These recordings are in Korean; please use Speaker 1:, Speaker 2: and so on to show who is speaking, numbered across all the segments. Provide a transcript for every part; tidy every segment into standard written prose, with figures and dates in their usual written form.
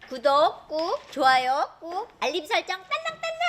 Speaker 1: 구독 꾹, 좋아요 꾹, 알림 설정 딸랑딸랑.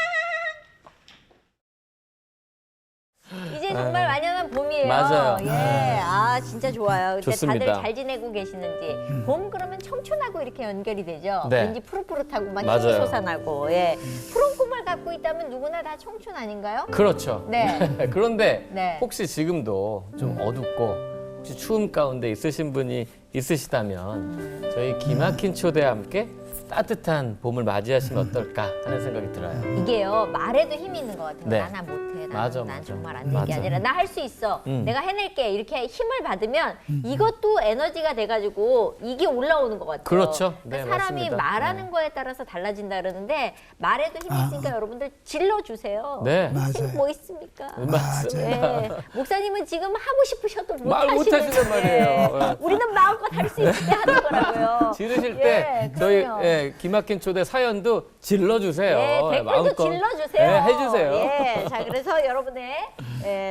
Speaker 1: 이제 정말 완연한 봄이에요.
Speaker 2: 맞아요.
Speaker 1: 예, 아 진짜 좋아요. 근데
Speaker 2: 좋습니다.
Speaker 1: 다들 잘 지내고 계시는지. 봄 그러면 청춘하고 이렇게 연결이 되죠.
Speaker 2: 네.
Speaker 1: 왠지 푸릇푸릇하고 막 힘이
Speaker 2: 맞아요.
Speaker 1: 솟아나고. 예, 푸른 꿈을 갖고 있다면 누구나 다 청춘 아닌가요?
Speaker 2: 그렇죠.
Speaker 1: 네.
Speaker 2: 그런데
Speaker 1: 네.
Speaker 2: 혹시 지금도 좀 어둡고 혹시 추움 가운데 있으신 분이 있으시다면 저희 기막힌 초대와 함께 따뜻한 봄을 맞이하시면 어떨까 하는 생각이 들어요.
Speaker 1: 이게요, 말해도 힘이 있는 것 같아요.
Speaker 2: 네.
Speaker 1: 나 못해.
Speaker 2: 맞아,
Speaker 1: 난
Speaker 2: 맞아.
Speaker 1: 정말 안 될 게
Speaker 2: 맞아.
Speaker 1: 아니라 나 할 수 있어.
Speaker 2: 음.
Speaker 1: 내가 해낼게. 이렇게 힘을 받으면 이것도 에너지가 돼가지고 이게 올라오는 것 같아요.
Speaker 2: 그렇죠. 네,
Speaker 1: 그러니까 사람이
Speaker 2: 맞습니다.
Speaker 1: 말하는 거에 따라서 달라진다 그러는데 말해도 힘이 있으니까 여러분들 질러주세요.
Speaker 2: 네.
Speaker 1: 힘 뭐 있습니까?
Speaker 2: 맞습니다.
Speaker 1: 네. 목사님은 지금 하고 싶으셔도 못
Speaker 2: 말 못
Speaker 1: 하시는데
Speaker 2: 하시단 말이에요. 네.
Speaker 1: 우리는 마음껏 할 수 있을 때 하는 거라고요.
Speaker 2: 지르실 때 저희
Speaker 1: 그럼요.
Speaker 2: 기막힌 초대 사연도 질러주세요.
Speaker 1: 네, 댓글도
Speaker 2: 마음껏.
Speaker 1: 질러주세요.
Speaker 2: 네, 해주세요.
Speaker 1: 예, 자 그래서 여러분의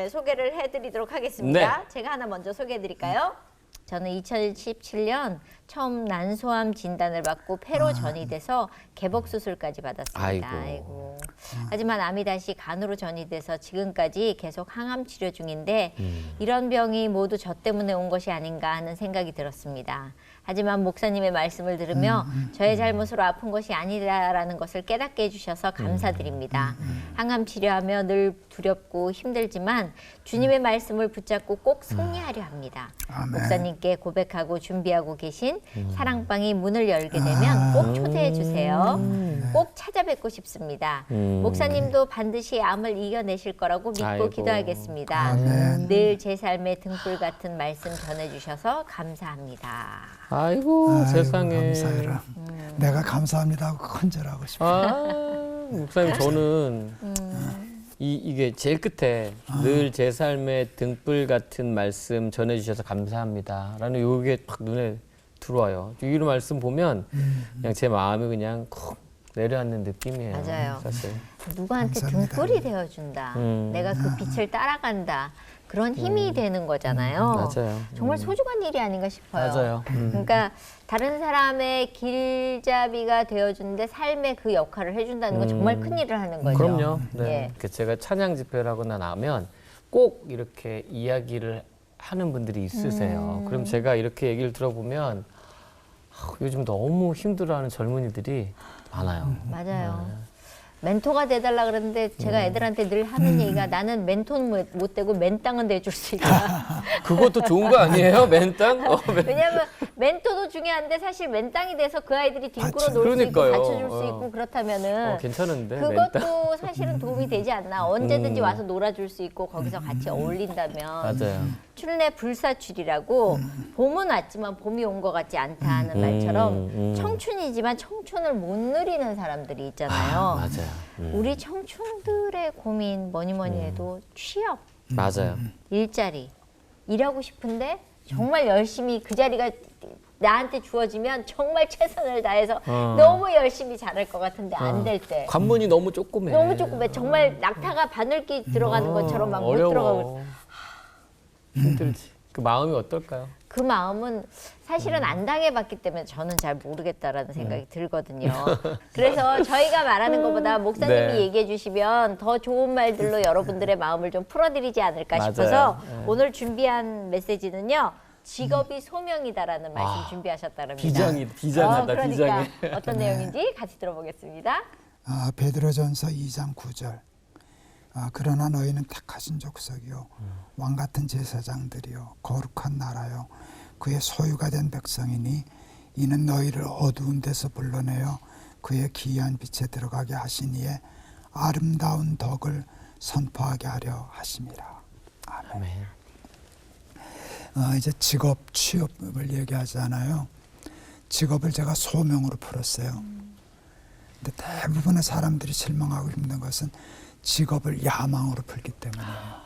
Speaker 1: 소개를 해드리도록 하겠습니다.
Speaker 2: 네.
Speaker 1: 제가 하나 먼저 소개해드릴까요? 저는 2017년 처음 난소암 진단을 받고 폐로 전이돼서 개복 수술까지 받았습니다.
Speaker 2: 아이고.
Speaker 1: 하지만 암이 다시 간으로 전이돼서 지금까지 계속 항암 치료 중인데 이런 병이 모두 저 때문에 온 것이 아닌가 하는 생각이 들었습니다. 하지만 목사님의 말씀을 들으며 저의 잘못으로 아픈 것이 아니라는 것을 깨닫게 해주셔서 감사드립니다. 항암 치료하며 늘 두렵고 힘들지만 주님의 말씀을 붙잡고 꼭 승리하려 합니다.
Speaker 3: 아멘.
Speaker 1: 목사님께 고백하고 준비하고 계신 사랑방이 문을 열게 되면 꼭 초대해 주세요. 꼭 찾아뵙고 싶습니다. 목사님도 반드시 암을 이겨내실 거라고 믿고
Speaker 2: 아이고.
Speaker 1: 기도하겠습니다.
Speaker 3: 아멘.
Speaker 1: 늘 제 삶의 등불 같은 말씀 전해주셔서 감사합니다.
Speaker 2: 아이고,
Speaker 3: 아이고,
Speaker 2: 세상에.
Speaker 3: 감사해라. 내가 감사합니다 하고 큰절하고 싶어.
Speaker 2: 아, 목사님 저는 이게 제일 끝에 늘 제 삶의 등불 같은 말씀 전해주셔서 감사합니다라는 요게 팍 눈에 들어와요. 이 말씀 보면 그냥 제 마음이 그냥 콕 내려앉는 느낌이에요.
Speaker 1: 맞아요.
Speaker 2: 사실.
Speaker 1: 누구한테
Speaker 3: 감사합니다.
Speaker 1: 등불이 되어준다. 내가 그 빛을 따라간다. 그런 힘이 되는 거잖아요.
Speaker 2: 맞아요.
Speaker 1: 정말 소중한 일이 아닌가 싶어요.
Speaker 2: 맞아요.
Speaker 1: 그러니까 다른 사람의 길잡이가 되어주는데 삶의 그 역할을 해준다는 건 정말 큰 일을 하는 거죠.
Speaker 2: 그럼요. 네.
Speaker 1: 예.
Speaker 2: 제가 찬양 집회를 하고 나면 꼭 이렇게 이야기를 하는 분들이 있으세요. 그럼 제가 이렇게 얘기를 들어보면 요즘 너무 힘들어하는 젊은이들이 많아요.
Speaker 1: 맞아요. 멘토가 돼달라 그러는데 제가 애들한테 늘 하는 얘기가 나는 멘토는 못 되고 맨땅은 돼줄 수 있다.
Speaker 2: 그것도 좋은 거 아니에요? 맨땅?
Speaker 1: 왜냐하면 멘토도 중요한데 사실 맨땅이 돼서 그 아이들이 뒹굴어
Speaker 3: 맞죠.
Speaker 1: 놀 수 있고
Speaker 2: 그러니까요.
Speaker 1: 받쳐줄 수 있고 그렇다면은
Speaker 2: 괜찮은데 맨땅?
Speaker 1: 그것도 사실은 도움이 되지 않나. 언제든지 와서 놀아줄 수 있고 거기서 같이 어울린다면.
Speaker 2: 맞아요.
Speaker 1: 출내 불사출이라고 봄은 왔지만 봄이 온 것 같지 않다는 말처럼 청춘이지만 청춘을 못 누리는 사람들이 있잖아요.
Speaker 2: 맞아요.
Speaker 1: 우리 청춘들의 고민 뭐니 해도 취업,
Speaker 2: 맞아요.
Speaker 1: 일자리 일하고 싶은데 정말 열심히 그 자리가 나한테 주어지면 정말 최선을 다해서 너무 열심히 잘할 것 같은데 안 될 때.
Speaker 2: 관문이 너무 조그매.
Speaker 1: 너무 조금해. 정말 낙타가 바늘길 들어가는 것처럼 막 못
Speaker 2: 어려워.
Speaker 1: 들어가고.
Speaker 2: 힘들지. 그 마음이 어떨까요?
Speaker 1: 그 마음은 사실은 안 당해봤기 때문에 저는 잘 모르겠다라는 생각이 들거든요. 그래서 저희가 말하는 것보다 목사님이
Speaker 2: 네.
Speaker 1: 얘기해 주시면 더 좋은 말들로 여러분들의 마음을 좀 풀어드리지 않을까
Speaker 2: 맞아요.
Speaker 1: 싶어서
Speaker 2: 네.
Speaker 1: 오늘 준비한 메시지는요. 직업이 소명이다라는 말씀 준비하셨다랍니다.
Speaker 2: 비장하다,
Speaker 1: 그러니까
Speaker 2: 비장해.
Speaker 1: 어떤 내용인지 같이 들어보겠습니다.
Speaker 3: 베드로전서 2장 9절. 그러나 너희는 택하신 족속이요 왕 같은 제사장들이요 거룩한 나라요 그의 소유가 된 백성이니 이는 너희를 어두운 데서 불러내어 그의 기이한 빛에 들어가게 하신 이의 아름다운 덕을 선포하게 하려 하심이라. 아멘. 이제 직업 취업을 얘기하잖아요. 직업을 제가 소명으로 풀었어요. 근데 대부분의 사람들이 실망하고 힘든 것은 직업을 야망으로 풀기 때문이에요.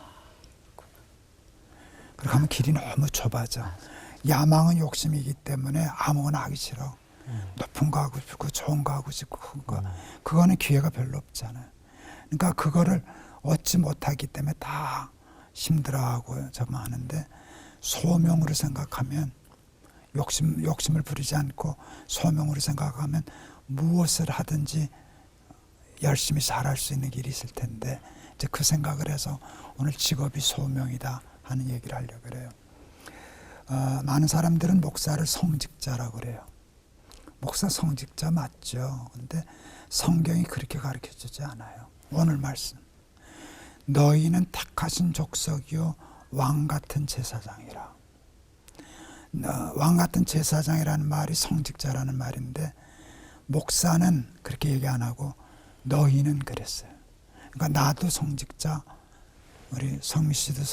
Speaker 3: 그렇게 하면 길이 너무 좁아져. 야망은 욕심이기 때문에 아무거나 하기 싫어. 높은 거 하고 싶고 좋은 거 하고 싶고 그거. 그거는 기회가 별로 없잖아요. 그러니까 그거를 얻지 못하기 때문에 다 힘들어하고 저만 하는데 소명으로 생각하면 욕심을 부리지 않고 소명으로 생각하면 무엇을 하든지 열심히 잘할 수 있는 길이 있을 텐데 이제 그 생각을 해서 오늘 직업이 소명이다 하는 얘기를 하려고 그래요. 많은 사람들은 목사를 성직자라고 그래요. 목사 성직자 맞죠. 근데 성경이 그렇게 가르쳐주지 않아요. 오늘 말씀. 너희는 택하신 족속이요 왕 같은 제사장이라. 왕 같은 제사장이라는 말이 성직자라는 말인데 목사는 그렇게 얘기 안 하고 너희는 그랬어요. 그러니까 나도 성직자, 우리 성미 씨도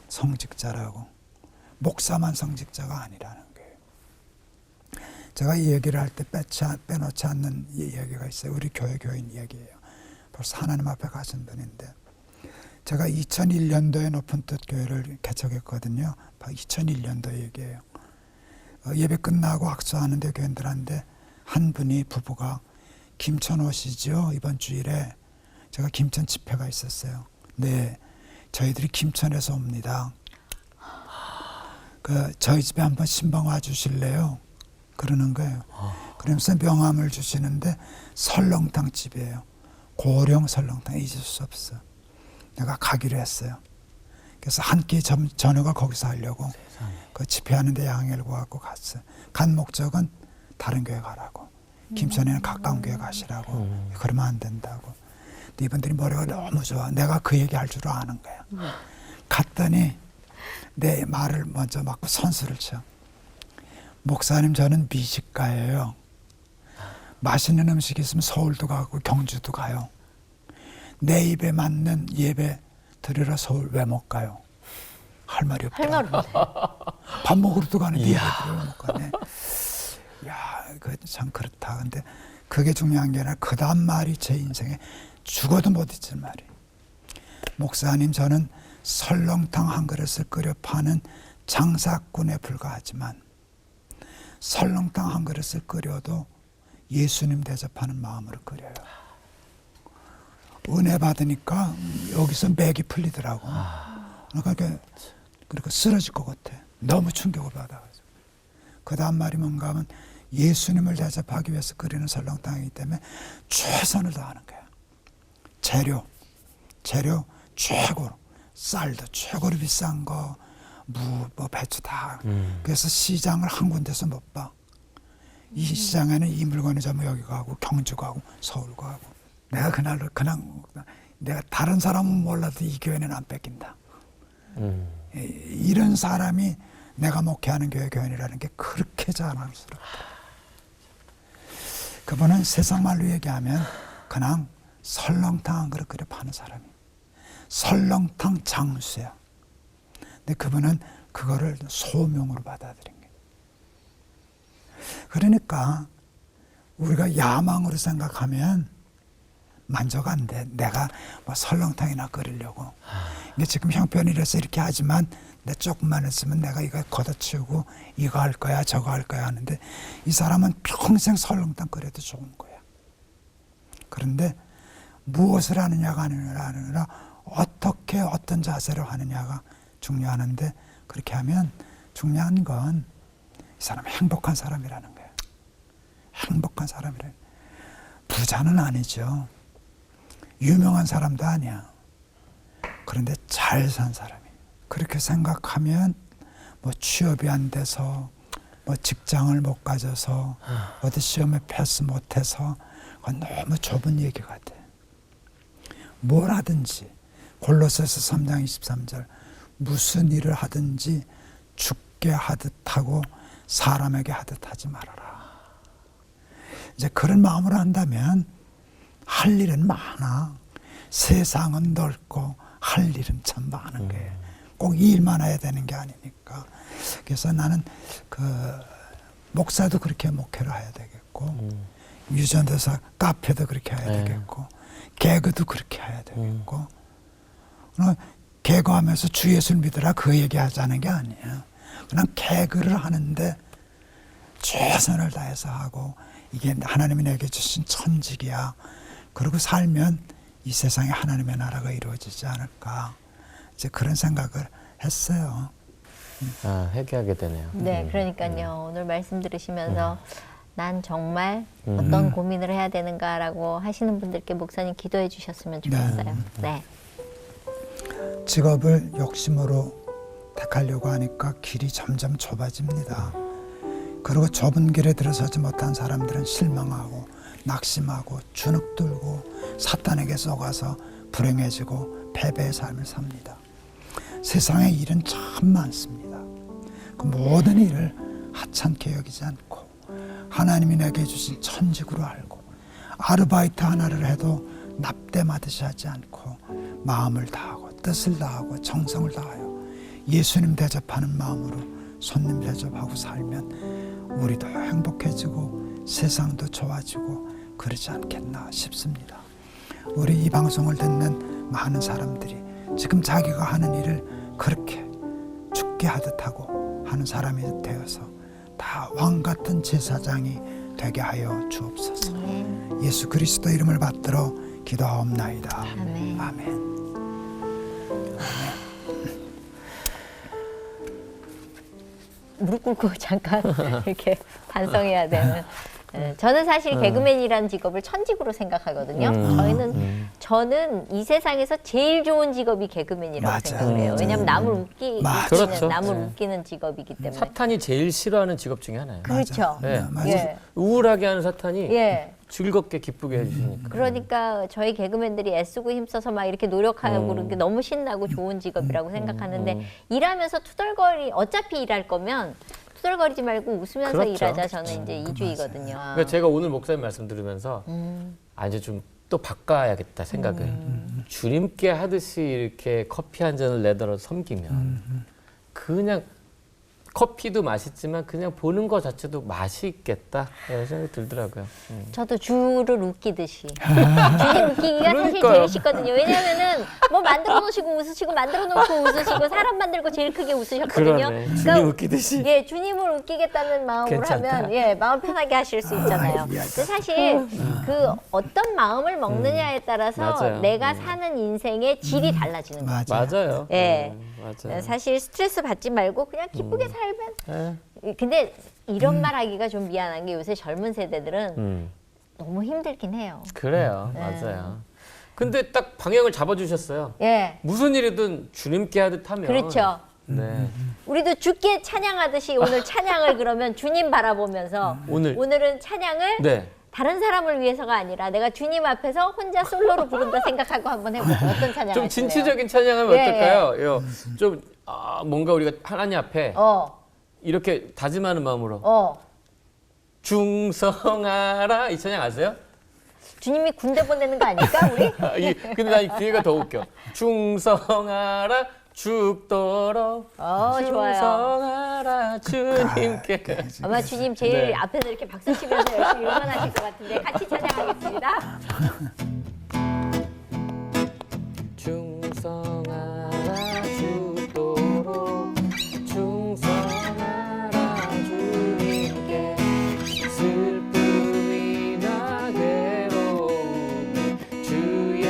Speaker 3: 성직자라고. 목사만 성직자가 아니라는 거예요. 제가 이 얘기를 할 때 빼놓지 않는 이 얘기가 있어요. 우리 교회 교인 얘기예요. 벌써 하나님 앞에 가신 분인데 제가 2001년도에 높은 뜻 교회를 개척했거든요. 2001년도 얘기예요. 예배 끝나고 악수하는데 교인들한테 한 분이 부부가 김천 오시죠? 이번 주일에 제가 김천 집회가 있었어요. 네, 저희들이 김천에서 옵니다. 저희 집에 한번 신방 와 주실래요? 그러는 거예요. 그러면서 명함을 주시는데 설렁탕 집이에요. 고령 설렁탕 잊을 수 없어. 내가 가기로 했어요. 그래서 한 끼 저녁을 거기서 하려고 그 집회하는데 양해를 구하고 갔어요. 간 목적은 다른 교회 가라고. 김천에는 가까운 교회 가시라고. 그러면 안 된다고. 근데 이분들이 머리가 너무 좋아. 내가 그 얘기 할 줄 아는 거야. 갔더니 내 말을 먼저 막고 선수를 쳐. 목사님 저는 미식가예요. 맛있는 음식 있으면 서울도 가고 경주도 가요. 내 입에 맞는 예배 드리러 서울 왜 못 가요? 할 말이 없다.
Speaker 1: 할 말 없네.
Speaker 3: 밥 먹으러도 가는데 예배 드리러 못 가네. 야, 그 참 그렇다. 근데 그게 중요한 게 아니라 그 다음 말이 제 인생에 죽어도 못 잊을 말이. 목사님 저는 설렁탕 한 그릇을 끓여 파는 장사꾼에 불과하지만 설렁탕 한 그릇을 끓여도 예수님 대접하는 마음으로 끓여요. 은혜 받으니까 여기서 맥이 풀리더라고. 그러니까 쓰러질 것 같아. 너무 충격을 받아가지고. 그 다음 말이 뭔가 하면 예수님을 대접하기 위해서 끓이는 설렁탕이기 때문에 최선을 다하는 거야. 재료 최고로. 쌀도 최고로 비싼 거, 무, 배추 다. 그래서 시장을 한 군데서 못 봐. 이 시장에는 이 물건이 전부 여기 가고 경주 가고 서울 가고. 내가 그날로 그냥 내가 다른 사람은 몰라도 이 교회는 안 뺏긴다. 이런 사람이 내가 목회하는 교회 교인이라는 게 그렇게 자랑스럽다. 그분은 세상 말로 얘기하면 그냥 설렁탕 한 그릇 끓여 파는 사람이. 설렁탕 장수야. 근데 그분은 그거를 소명으로 받아들인 거예요. 그러니까 우리가 야망으로 생각하면 만족 안 돼. 내가 뭐 설렁탕이나 끓이려고. 근데 지금 형편이라서 이렇게 하지만 내 조금만 했으면 내가 이거 걷어치우고 이거 할 거야 저거 할 거야 하는데 이 사람은 평생 설렁탕 끓여도 좋은 거야. 그런데 무엇을 하느냐가 아니라 어떻게 어떤 자세로 하느냐가 중요하는데 그렇게 하면 중요한 건 이 사람이 행복한 사람이라는 거예요. 행복한 사람이라는 거예요. 부자는 아니죠. 유명한 사람도 아니야. 그런데 잘 산 사람이에요. 그렇게 생각하면 뭐 취업이 안 돼서 뭐 직장을 못 가져서 어디 시험에 패스 못해서 그건 너무 좁은 얘기 같아. 뭘 하든지 골로새서 3장 23절 무슨 일을 하든지 죽게 하듯 하고 사람에게 하듯 하지 말아라. 이제 그런 마음으로 한다면 할 일은 많아. 세상은 넓고 할 일은 참 많은 거예요. 꼭 일만 해야 되는 게 아니니까. 그래서 나는 그 목사도 그렇게 목회를 해야 되겠고 유전도사 카페도 그렇게 해야 되겠고 개그도 그렇게 해야 되겠고 개그하면서 주 예수를 믿으라 그 얘기하자는 게 아니에요. 그냥 개그를 하는데 최선을 다해서 하고 이게 하나님이 내게 주신 천직이야. 그러고 살면 이 세상에 하나님의 나라가 이루어지지 않을까. 이제 그런 생각을 했어요.
Speaker 2: 회개하게 되네요.
Speaker 1: 네, 그러니까요. 오늘 말씀 들으시면서 난 정말 어떤 고민을 해야 되는가라고 하시는 분들께 목사님 기도해 주셨으면 좋겠어요. 네.
Speaker 3: 직업을 욕심으로 택하려고 하니까 길이 점점 좁아집니다. 그리고 좁은 길에 들어서지 못한 사람들은 실망하고 낙심하고 주눅들고 사탄에게 속아서 불행해지고 패배의 삶을 삽니다. 세상에 일은 참 많습니다. 그 모든 일을 하찮게 여기지 않고 하나님이 내게 주신 천직으로 알고 아르바이트 하나를 해도 납땜하듯이 하지 않고 마음을 다하고 뜻을 다하고 정성을 다하여 예수님 대접하는 마음으로 손님 대접하고 살면 우리도 행복해지고 세상도 좋아지고 그러지 않겠나 싶습니다. 우리 이 방송을 듣는 많은 사람들이 지금 자기가 하는 일을 그렇게 죽게 하듯 하고 하는 사람이 되어서 다 왕같은 제사장이 되게 하여 주옵소서. 예수 그리스도 이름을 받들어 기도하옵나이다.
Speaker 1: 아멘.
Speaker 3: 아멘.
Speaker 1: 무릎 꿇고 잠깐 이렇게 반성해야 되는. 저는 사실 개그맨이라는 직업을 천직으로 생각하거든요. 저는 이 세상에서 제일 좋은 직업이 개그맨이라고
Speaker 3: 맞아요.
Speaker 1: 생각을 해요. 왜냐하면 남을 웃기는,
Speaker 2: 그렇죠.
Speaker 1: 남을
Speaker 2: 네.
Speaker 1: 웃기는 직업이기 때문에.
Speaker 2: 사탄이 제일 싫어하는 직업 중에 하나예요.
Speaker 1: 그렇죠.
Speaker 2: 네.
Speaker 3: 맞아요.
Speaker 1: 예.
Speaker 2: 우울하게 하는 사탄이
Speaker 1: 예.
Speaker 2: 즐겁게 기쁘게 해주시니까.
Speaker 1: 그러니까 저희 개그맨들이 애쓰고 힘써서 막 이렇게 노력하고 그런 게 너무 신나고 좋은 직업이라고 생각하는데 일하면서 어차피 일할 거면 투덜거리지 말고 웃으면서
Speaker 2: 그렇죠.
Speaker 1: 일하자. 저는 이제 이주의거든요.
Speaker 2: 그러니까 제가 오늘 목사님 말씀 들으면서 이제 좀 또 바꿔야겠다 생각을. 주님께 하듯이 이렇게 커피 한 잔을 내더라도 섬기면 그냥 커피도 맛있지만 그냥 보는 것 자체도 맛이 있겠다 이런 생각이 들더라고요.
Speaker 1: 저도 주를 웃기듯이. 주님 웃기기가 사실
Speaker 2: 그러니까요.
Speaker 1: 제일 쉽거든요. 왜냐하면은 뭐 만들어 놓으시고 웃으시고 만들어 놓고 웃으시고 사람 만들고 제일 크게 웃으셨거든요.
Speaker 2: 그러네. 주님 웃기듯이.
Speaker 1: 예, 주님을 웃기겠다는 마음으로
Speaker 2: 괜찮다.
Speaker 1: 하면 예, 마음 편하게 하실 수 있잖아요. 근데 사실 그 어떤 마음을 먹느냐에 따라서
Speaker 2: 맞아요.
Speaker 1: 내가 사는 인생의 질이 달라지는 거예요.
Speaker 2: 맞아요.
Speaker 1: 예.
Speaker 2: 맞아요.
Speaker 1: 사실 스트레스 받지 말고 그냥 기쁘게 살면. 근데 이런 말 하기가 좀 미안한 게 요새 젊은 세대들은 너무 힘들긴 해요.
Speaker 2: 그래요. 맞아요. 근데 딱 방향을 잡아주셨어요.
Speaker 1: 예.
Speaker 2: 무슨 일이든 주님께 하듯 하면.
Speaker 1: 그렇죠.
Speaker 2: 네.
Speaker 1: 우리도 주께 찬양하듯이 오늘 찬양을 그러면 주님 바라보면서 오늘은 찬양을
Speaker 2: 네.
Speaker 1: 다른 사람을 위해서가 아니라 내가 주님 앞에서 혼자 솔로로 부른다 생각하고 한번 해보죠. 어떤 찬양
Speaker 2: 좀
Speaker 1: 하실래요?
Speaker 2: 진취적인 찬양하면
Speaker 1: 예,
Speaker 2: 어떨까요? 요, 좀 뭔가 우리가 하나님 앞에 이렇게 다짐하는 마음으로 중성하라 이 찬양 아세요?
Speaker 1: 주님이 군대 보내는 거 아닐까 우리?
Speaker 2: 근데 나 이 뒤에가 더 웃겨. 중성하라 죽도록
Speaker 1: 좋아요.
Speaker 2: 중성하라 주님께.
Speaker 1: 아마 주님 제일
Speaker 2: 네.
Speaker 1: 앞에서 이렇게 박수 치면서 열심히 응원하실 것 같은데 같이 찬양하겠습니다.
Speaker 2: 중성하라 죽도록 중성하라 주님께 슬픔이나 괴로움 주의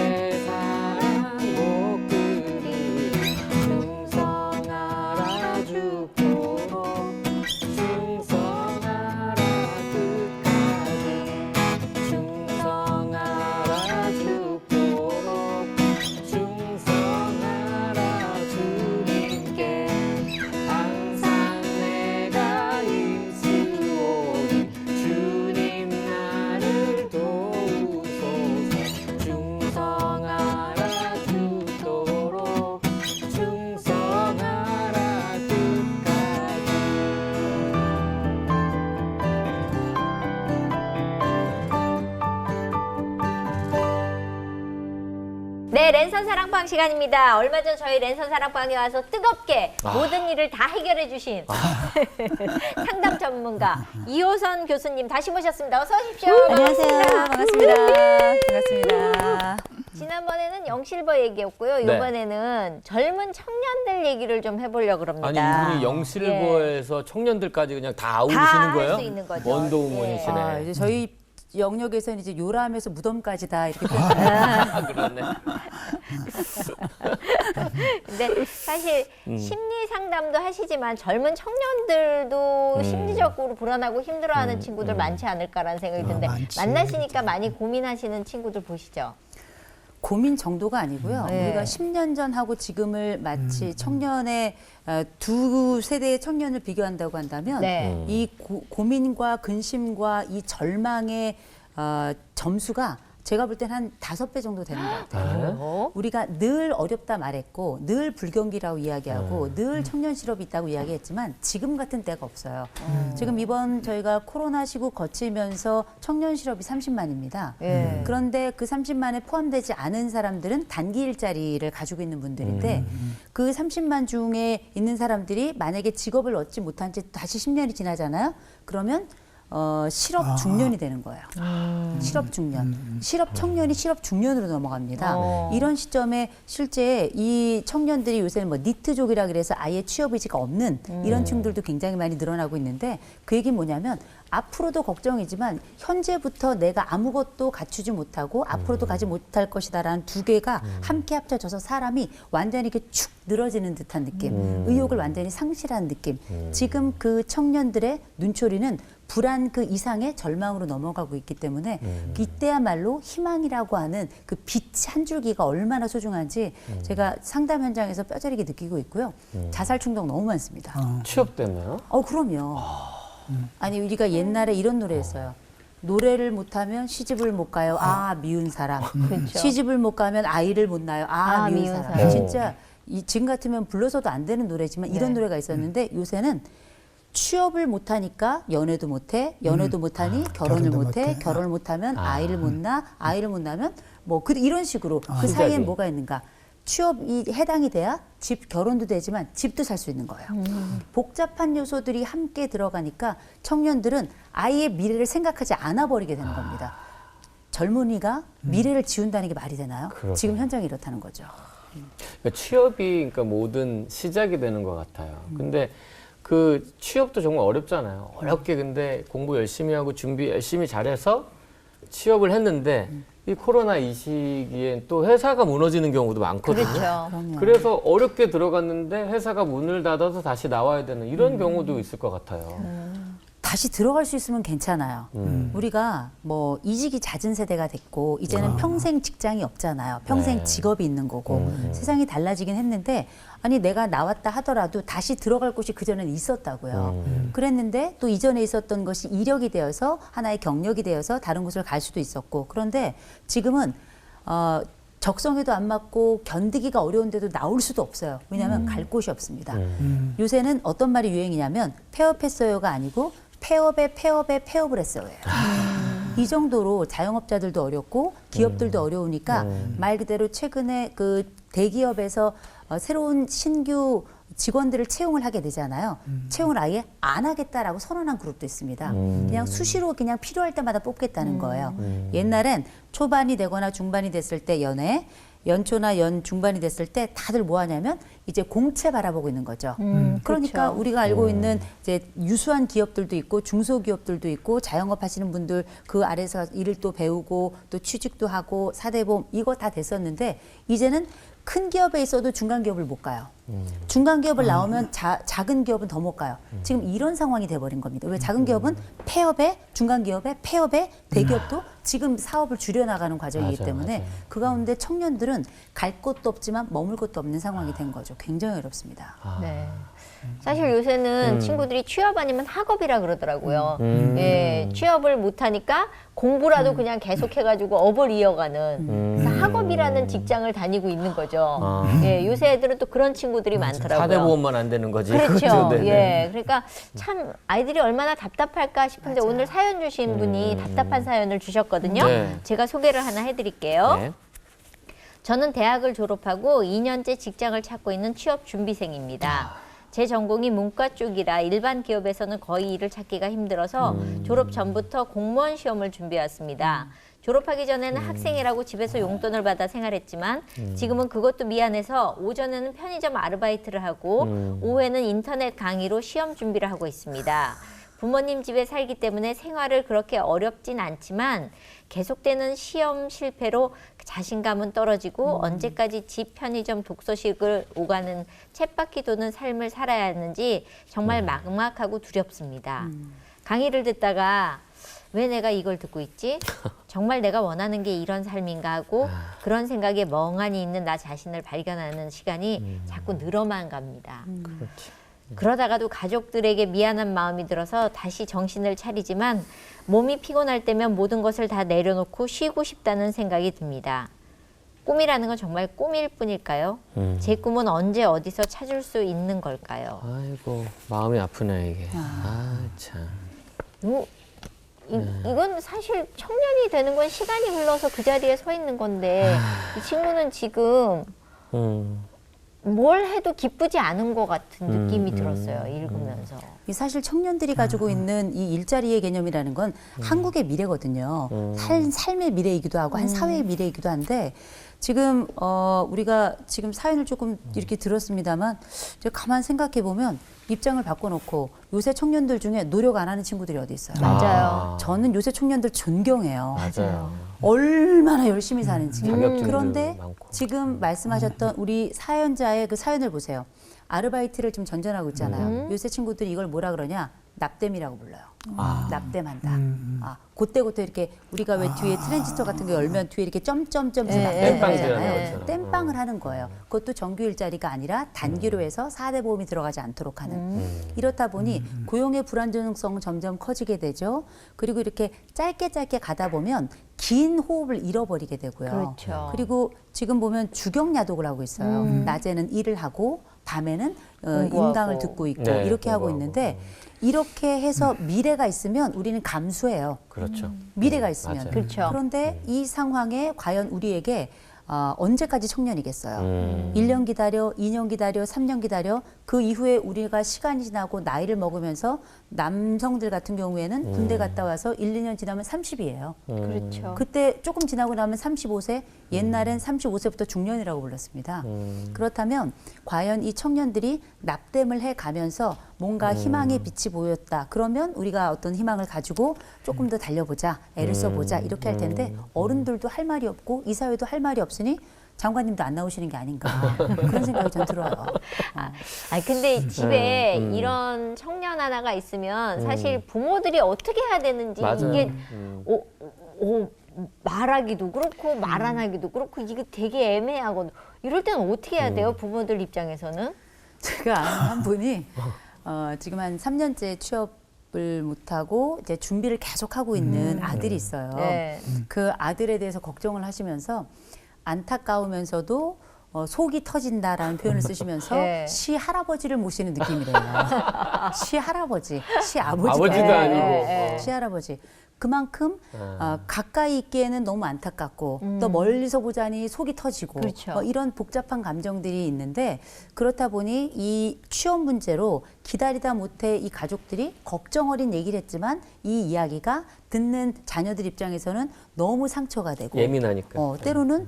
Speaker 2: 사랑 못 끊으리 중성하라 죽도록 중성하라 끝까지 중성하라 죽도록 중성하라 주님께 항상 내가 힘쓰오니 주님 나를 도우소서 중성하라 죽도록 중성하라 끝까지.
Speaker 1: 네, 랜선 사랑방 시간입니다. 얼마 전 저희 랜선 사랑방에 와서 뜨겁게 모든 일을 다 해결해 주신 상담 전문가 이호선 교수님 다시 모셨습니다. 어서 오십시오.
Speaker 4: 안녕하세요. 반갑습니다. 반갑습니다.
Speaker 1: 지난번에는 영실버 얘기였고요.
Speaker 2: 네.
Speaker 1: 이번에는 젊은 청년들 얘기를 좀 해보려고
Speaker 2: 아니
Speaker 1: 합니다.
Speaker 2: 이분이 영실보에서 청년들까지 그냥 다 아우르시는
Speaker 1: 다
Speaker 2: 거예요?
Speaker 1: 할 수 있는 거죠.
Speaker 2: 원도우먼이시네.
Speaker 4: 이제 저희 영역에서는 이제 요람에서 무덤까지 다 이렇게
Speaker 2: 그렇네.
Speaker 1: 근데 사실 심리 상담도 하시지만 젊은 청년들도 심리적으로 불안하고 힘들어하는 친구들 많지 않을까라는 생각이 드는데
Speaker 3: 많지.
Speaker 1: 만나시니까 많이 고민하시는 친구들 보시죠?
Speaker 4: 고민 정도가 아니고요.
Speaker 1: 네.
Speaker 4: 우리가 10년 전하고 지금을 마치 청년의 두 세대의 청년을 비교한다고 한다면
Speaker 1: 네.
Speaker 4: 이 고민과 근심과 이 절망의 점수가 제가 볼 때는 한 5배 정도 되는 것 같아요.
Speaker 1: 어?
Speaker 4: 우리가 늘 어렵다 말했고 늘 불경기라고 이야기하고 늘 청년 실업이 있다고 이야기했지만 지금 같은 때가 없어요. 지금 이번 저희가 코로나 시국 거치면서 청년 실업이 30만입니다.
Speaker 1: 예.
Speaker 4: 그런데 그 30만에 포함되지 않은 사람들은 단기 일자리를 가지고 있는 분들인데 그 30만 중에 있는 사람들이 만약에 직업을 얻지 못한 채 다시 10년이 지나잖아요. 그러면 실업 중년이 되는 거예요. 실업 중년. 실업 청년이 실업 중년으로 넘어갑니다. 이런 시점에 실제 이 청년들이 요새는 뭐 니트족이라 그래서 아예 취업 의지가 없는 이런 층들도 굉장히 많이 늘어나고 있는데 그 얘기는 뭐냐면 앞으로도 걱정이지만 현재부터 내가 아무것도 갖추지 못하고 앞으로도 가지 못할 것이다라는 두 개가 함께 합쳐져서 사람이 완전히 이렇게 축 늘어지는 듯한 느낌, 의욕을 완전히 상실한 느낌. 지금 그 청년들의 눈초리는 불안 그 이상의 절망으로 넘어가고 있기 때문에 이때야말로 희망이라고 하는 그 빛 한 줄기가 얼마나 소중한지 제가 상담 현장에서 뼈저리게 느끼고 있고요. 자살 충동 너무 많습니다.
Speaker 2: 취업 때문에요?
Speaker 4: 그럼요. 아니 우리가 옛날에 이런 노래했어요. 노래를 못하면 시집을 못 가요. 미운 사람.
Speaker 1: 그렇죠.
Speaker 4: 시집을 못 가면 아이를 못 낳아요. 미운
Speaker 1: 미운
Speaker 4: 사람.
Speaker 1: 사람.
Speaker 4: 진짜 지금 같으면 불러서도 안 되는 노래지만 이런
Speaker 1: 네.
Speaker 4: 노래가 있었는데 요새는 취업을 못하니까 연애도 못해, 연애도 못하니 결혼을
Speaker 3: 결혼도
Speaker 4: 못해,
Speaker 3: 못해.
Speaker 4: 결혼을 못하면 아이를 못 낳아, 아이를 못 낳으면 뭐 이런 식으로 그
Speaker 2: 진짜지.
Speaker 4: 사이엔 뭐가 있는가? 취업이 해당이 돼야 결혼도 되지만 집도 살 수 있는 거예요. 복잡한 요소들이 함께 들어가니까 청년들은 아예 미래를 생각하지 않아 버리게 되는 겁니다. 젊은이가 미래를 지운다는 게 말이 되나요?
Speaker 2: 그러게요.
Speaker 4: 지금 현장이 이렇다는 거죠.
Speaker 2: 그러니까 취업이 그러니까 모든 시작이 되는 것 같아요. 근데 그 취업도 정말 어렵잖아요. 어렵게 근데 공부 열심히 하고 준비 열심히 잘해서 취업을 했는데 이 코로나 이 시기엔 또 회사가 무너지는 경우도 많거든요.
Speaker 1: 그렇죠.
Speaker 4: 그럼요.
Speaker 2: 그래서 어렵게 들어갔는데 회사가 문을 닫아서 다시 나와야 되는 이런 경우도 있을 것 같아요.
Speaker 4: 다시 들어갈 수 있으면 괜찮아요. 우리가 뭐 이직이 잦은 세대가 됐고 이제는 평생 직장이 없잖아요. 평생
Speaker 2: 네.
Speaker 4: 직업이 있는 거고 세상이 달라지긴 했는데 아니 내가 나왔다 하더라도 다시 들어갈 곳이 그전에는 있었다고요. 그랬는데 또 이전에 있었던 것이 이력이 되어서 하나의 경력이 되어서 다른 곳을 갈 수도 있었고 그런데 지금은 적성에도 안 맞고 견디기가 어려운데도 나올 수도 없어요. 왜냐하면 갈 곳이 없습니다. 요새는 어떤 말이 유행이냐면 폐업했어요가 아니고 폐업을 했어요예요. 이 정도로 자영업자들도 어렵고 기업들도 어려우니까 말 그대로 최근에 그 대기업에서 새로운 신규 직원들을 채용을 하게 되잖아요. 채용을 아예 안 하겠다라고 선언한 그룹도 있습니다. 그냥 수시로 그냥 필요할 때마다 뽑겠다는 거예요. 옛날엔 초반이 되거나 중반이 됐을 때 연초나 중반이 됐을 때 다들 뭐 하냐면 이제 공채 바라보고 있는 거죠. 그러니까
Speaker 1: 그렇죠.
Speaker 4: 우리가 알고 있는 이제 유수한 기업들도 있고 중소기업들도 있고 자영업 하시는 분들 그 아래서 일을 또 배우고 또 취직도 하고 사대보험 이거 다 됐었는데 이제는 큰 기업에 있어도 중간 기업을 못 가요. 중간 기업을 나오면 작은 기업은 더 못 가요. 지금 이런 상황이 돼버린 겁니다. 왜 작은 기업은 폐업에 중간 기업에 폐업에 대기업도 지금 사업을 줄여나가는 과정이기
Speaker 2: 맞아요,
Speaker 4: 때문에
Speaker 2: 맞아요.
Speaker 4: 그 가운데 청년들은 갈 곳도 없지만 머물 곳도 없는 상황이 된 거죠. 굉장히 어렵습니다.
Speaker 1: 네. 사실 요새는 친구들이 취업 아니면 학업이라 그러더라고요. 예, 취업을 못하니까 공부라도 그냥 계속해가지고 업을 이어가는 그래서 학업이라는 직장을 다니고 있는 거죠. 예, 요새 애들은 또 그런 친구들이 많더라고요.
Speaker 2: 사대보험만 안 되는 거지.
Speaker 1: 그렇죠.
Speaker 2: 그것도, 네네.
Speaker 1: 예, 그러니까 참 아이들이 얼마나 답답할까 싶은데 오늘 사연 주신 분이 답답한 사연을 주셨거든요.
Speaker 2: 네.
Speaker 1: 제가 소개를 하나 해드릴게요.
Speaker 2: 네.
Speaker 1: 저는 대학을 졸업하고 2년째 직장을 찾고 있는 취업 준비생입니다. 제 전공이 문과 쪽이라 일반 기업에서는 거의 일을 찾기가 힘들어서 졸업 전부터 공무원 시험을 준비해왔습니다. 졸업하기 전에는 학생이라고 집에서 용돈을 받아 생활했지만 지금은 그것도 미안해서 오전에는 편의점 아르바이트를 하고 오후에는 인터넷 강의로 시험 준비를 하고 있습니다. 부모님 집에 살기 때문에 생활을 그렇게 어렵진 않지만 계속되는 시험 실패로 자신감은 떨어지고 언제까지 집 편의점 독서식을 오가는 쳇바퀴 도는 삶을 살아야 하는지 정말 막막하고 두렵습니다. 강의를 듣다가 왜 내가 이걸 듣고 있지? 정말 내가 원하는 게 이런 삶인가 하고 그런 생각에 멍하니 있는 나 자신을 발견하는 시간이 자꾸 늘어만 갑니다. 그러다가도 가족들에게 미안한 마음이 들어서 다시 정신을 차리지만 몸이 피곤할 때면 모든 것을 다 내려놓고 쉬고 싶다는 생각이 듭니다. 꿈이라는 건 정말 꿈일 뿐일까요? 제 꿈은 언제 어디서 찾을 수 있는 걸까요?
Speaker 2: 아이고 마음이 아프네 이게. 참.
Speaker 1: 이건 사실 청년이 되는 건 시간이 흘러서 그 자리에 서 있는 건데 이 친구는 지금 뭘 해도 기쁘지 않은 것 같은 느낌이 들었어요. 읽으면서.
Speaker 4: 이 사실 청년들이 가지고 있는 이 일자리의 개념이라는 건 한국의 미래거든요. 삶의 미래이기도 하고 한 사회의 미래이기도 한데 지금 우리가 지금 사연을 조금 이렇게 들었습니다만 제가 가만 생각해 보면 입장을 바꿔놓고 요새 청년들 중에 노력 안 하는 친구들이 어디 있어요?
Speaker 1: 맞아요.
Speaker 4: 저는 요새 청년들 존경해요.
Speaker 2: 맞아요.
Speaker 4: 얼마나 열심히 사는지.
Speaker 2: 자격증도
Speaker 4: 그런데
Speaker 2: 많고.
Speaker 4: 지금 말씀하셨던 우리 사연자의 그 사연을 보세요. 아르바이트를 좀 전전하고 있잖아요. 요새 친구들이 이걸 뭐라 그러냐? 납땜이라고 불러요. 납땜한다. 그때그때 이렇게 우리가 왜 뒤에 트랜지스터 같은 거 열면 뒤에 이렇게 점점점 납땜하잖아요.
Speaker 2: 땜빵이잖아요.
Speaker 4: 땜빵을 하는 거예요. 그것도 정규 일자리가 아니라 단기로 해서 4대 보험이 들어가지 않도록 하는. 이렇다 보니 고용의 불안정성 점점 커지게 되죠. 그리고 이렇게 짧게 가다 보면 긴 호흡을 잃어버리게 되고요.
Speaker 1: 그렇죠.
Speaker 4: 그리고 지금 보면 주경야독을 하고 있어요. 낮에는 일을 하고 밤에는
Speaker 1: 공부하고.
Speaker 4: 인강을 듣고 있고
Speaker 2: 네,
Speaker 4: 이렇게 하고
Speaker 2: 공부하고.
Speaker 4: 있는데 이렇게 해서 미래가 있으면 우리는 감수해요.
Speaker 2: 그렇죠.
Speaker 4: 미래가 있으면.
Speaker 2: 맞아요.
Speaker 1: 그렇죠.
Speaker 4: 그런데 이 상황에 과연 우리에게 언제까지 청년이겠어요? 1년 기다려, 2년 기다려, 3년 기다려. 그 이후에 우리가 시간이 지나고 나이를 먹으면서 남성들 같은 경우에는 군대 갔다 와서 1, 2년 지나면 30이에요.
Speaker 1: 그렇죠.
Speaker 4: 그때 조금 지나고 나면 35세, 옛날엔 35세부터 중년이라고 불렀습니다. 그렇다면 과연 이 청년들이 납땜을 해 가면서 뭔가 희망의 빛이 보였다. 그러면 우리가 어떤 희망을 가지고 조금 더 달려보자, 애를 써보자 이렇게 할 텐데 어른들도 할 말이 없고 이 사회도 할 말이 없으니 장관님도 안 나오시는 게 아닌가 그런 생각이 전 들어요.
Speaker 1: 근데 집에 이런 청년 하나가 있으면 사실 부모들이 어떻게 해야 되는지
Speaker 2: 맞아요.
Speaker 1: 이게 말하기도 그렇고 말 안 하기도 그렇고 이게 되게 애매하거든. 이럴 때는 어떻게 해야 돼요? 부모들 입장에서는?
Speaker 4: 제가 아는 한 분이 지금 한 3년째 취업을 못하고 이제 준비를 계속하고 있는 아들이 있어요.
Speaker 1: 네.
Speaker 4: 그 아들에 대해서 걱정을 하시면서 안타까우면서도 속이 터진다라는 표현을 쓰시면서
Speaker 1: 네.
Speaker 4: 시 할아버지를 모시는 느낌이래요. 시 할아버지, 시 아버지가
Speaker 2: 아버지도
Speaker 4: 아니고
Speaker 2: 아니고.
Speaker 4: 시 할아버지. 그만큼 가까이 있기에는 너무 안타깝고 또 멀리서 보자니 속이 터지고
Speaker 1: 그렇죠.
Speaker 4: 이런 복잡한 감정들이 있는데 그렇다 보니 이 취업 문제로 기다리다 못해 이 가족들이 걱정 어린 얘기를 했지만 이 이야기가 듣는 자녀들 입장에서는 너무 상처가 되고
Speaker 2: 예민하니까.
Speaker 4: 때로는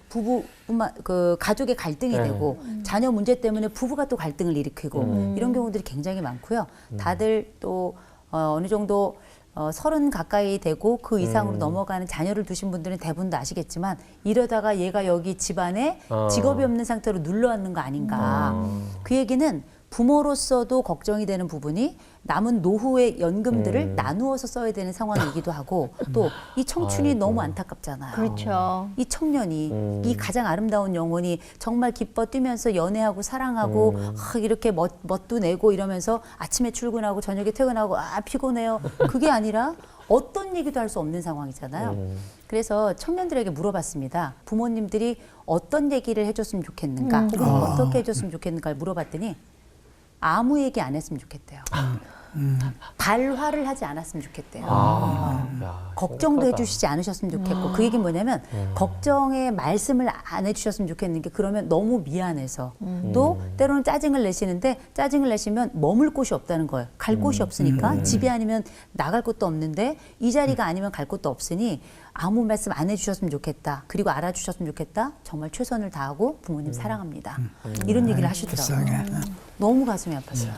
Speaker 4: 부부뿐만 그 가족의 갈등이
Speaker 2: 네.
Speaker 4: 되고 자녀 문제 때문에 부부가 또 갈등을 일으키고 이런 경우들이 굉장히 많고요. 다들 또 어느 정도 30 가까이 되고 그 이상으로 넘어가는 자녀를 두신 분들은 대부분 다 아시겠지만 이러다가 얘가 여기 집안에 직업이 없는 상태로 눌러앉는 거 아닌가. 그 얘기는 부모로서도 걱정이 되는 부분이 남은 노후의 연금들을 나누어서 써야 되는 상황이기도 하고 또 이 청춘이 너무 안타깝잖아요.
Speaker 1: 그렇죠.
Speaker 4: 이 청년이 이 가장 아름다운 영혼이 정말 기뻐 뛰면서 연애하고 사랑하고 이렇게 멋도 내고 이러면서 아침에 출근하고 저녁에 퇴근하고 피곤해요. 그게 아니라 어떤 얘기도 할 수 없는 상황이잖아요. 그래서 청년들에게 물어봤습니다. 부모님들이 어떤 얘기를 해줬으면 좋겠는가 혹은 어떻게 해줬으면 좋겠는가를 물어봤더니 아무 얘기 안 했으면 좋겠대요. 발화를 하지 않았으면 좋겠대요.
Speaker 2: 야,
Speaker 4: 걱정도
Speaker 2: 심각하다.
Speaker 4: 해주시지 않으셨으면 좋겠고 그 얘기는 뭐냐면 걱정의 말씀을 안 해주셨으면 좋겠는 게 그러면 너무 미안해서 또 때로는 짜증을 내시는데 짜증을 내시면 머물 곳이 없다는 거예요. 갈 곳이 없으니까 집이 아니면 나갈 곳도 없는데 이 자리가 아니면 갈 곳도 없으니 아무 말씀 안 해주셨으면 좋겠다. 그리고 알아주셨으면 좋겠다. 정말 최선을 다하고 부모님 사랑합니다. 이런 얘기를 하시더라고요.
Speaker 3: 불쌍해.
Speaker 4: 너무 가슴이 아팠어요.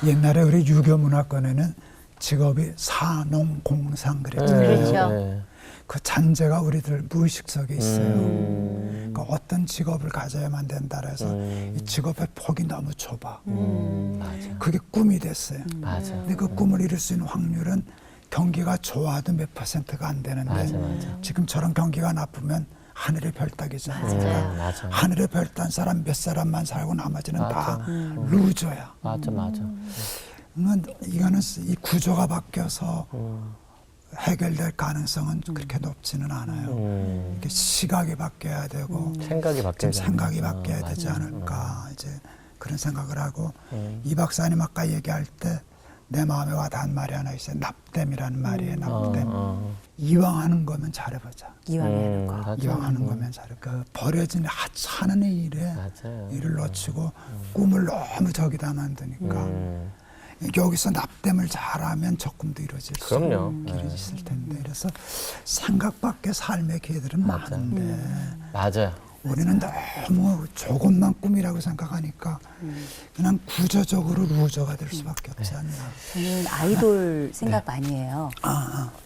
Speaker 3: 옛날에 우리 유교 문화권에는 직업이 사농공상 그랬잖아요.
Speaker 1: 그렇죠.
Speaker 3: 그 잔재가 우리들 무의식 속에 있어요. 그러니까 어떤 직업을 가져야만 된다 해서 이 직업의 폭이 너무 좁아.
Speaker 2: 맞아.
Speaker 3: 그게 꿈이 됐어요.
Speaker 2: 맞아.
Speaker 3: 근데 그 꿈을 이룰 수 있는 확률은 경기가 좋아도 몇 %가 안 되는데
Speaker 2: 맞아.
Speaker 3: 지금처럼 경기가 나쁘면 하늘의 별 따기지 않습니까?
Speaker 2: 맞아.
Speaker 3: 하늘의 별 딴 사람 몇 사람만 살고 나머지는
Speaker 2: 맞아.
Speaker 3: 다 루저야.
Speaker 2: 맞아.
Speaker 3: 이거는 이 구조가 바뀌어서 해결될 가능성은 그렇게 높지는 않아요. 이게 시각이 바뀌어야 되고
Speaker 2: 생각이 바뀌어야
Speaker 3: 좀 생각이 바뀌어야 되지 않을까 이제 그런 생각을 하고 이 박사님 아까 얘기할 때 내 마음에 와닿은 말이 하나 있어요. 납땜이라는 말이에요. 납땜. 이왕 하는 거면 잘해보자.
Speaker 4: 이왕에 하는 거.
Speaker 2: 맞아.
Speaker 3: 이왕 하는 거면 잘해. 그 버려진 하는 일에
Speaker 2: 맞아요.
Speaker 3: 일을 놓치고 꿈을 너무 저기다 만드니까 여기서 납땜을 잘하면 적금도 이루어질 수
Speaker 2: 그럼요.
Speaker 3: 길이 있을 텐데 그래서 생각 밖의 삶의 기회들은 많은데
Speaker 2: 맞아요.
Speaker 3: 우리는 너무 조금만 꿈이라고 생각하니까 그냥 구조적으로 루저가 될 수밖에 없지 않나.
Speaker 4: 저는 아이돌 생각 많이 해요.